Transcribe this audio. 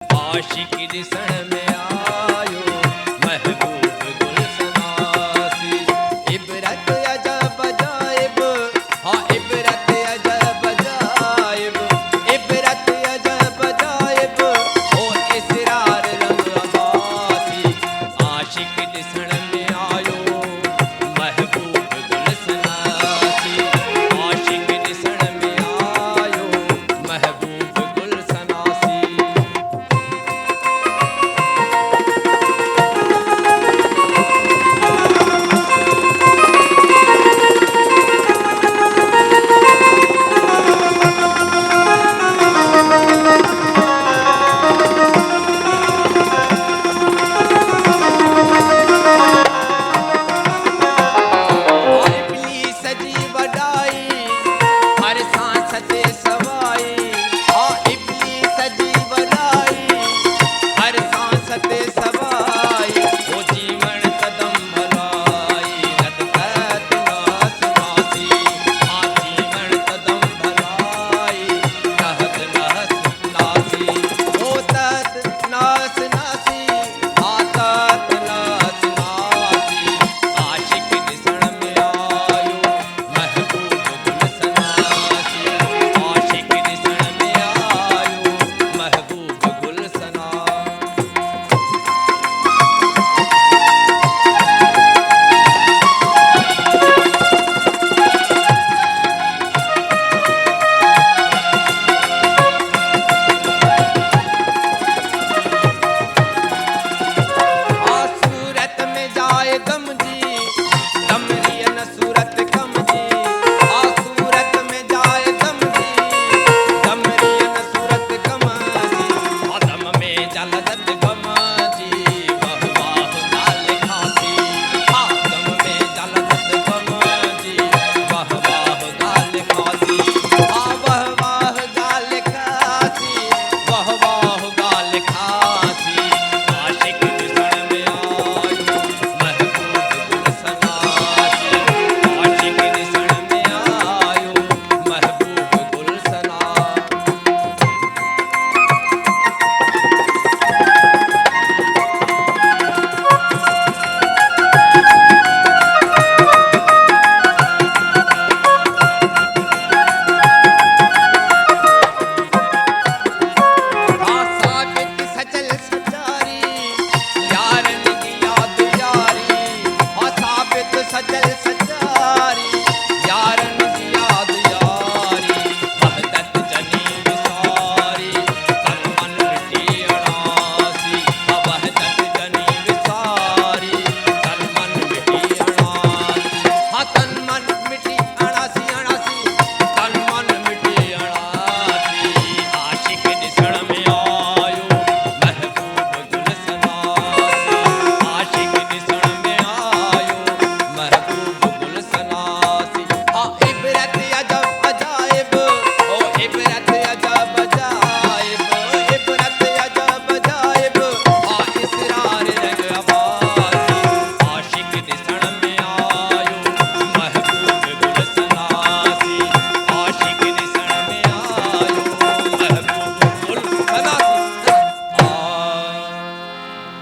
आशिक ॾिसण में आयो महबूब गुलसनासी। इबरत अजब अजाइब, हाँ इबरत अजब अजाइब, इबरत अजब अजाइब, ओ इसरार रंग अब्बासी। आशिक ॾिसण में आयो महबूब गुलसनासी। आशिक ॾिसण में आयो महबूब गुलसनासी। इब्लीस जी वॾाई हर सांस ते सवाई, हाँ इब्लीस जी वॾाई हर सांस ते सवाई। ओ जीवन कदम भलाई रत तत नास नासी। हाँ जीवन कदम भलाई रहत नास नासी। ओ तत नास नासी, हाँ तत नास नासी। आशिक ॾिसण में आयो महबूब गुलसनासी। आशिक ॾिसण में आयो महबूब गुलसनासी। आ सूरत में जाए गम जी, गमरी न सूरत कम जी। आ सूरत में जाए गम जी, गमरी न सूरत कम जी। आदम में जलदत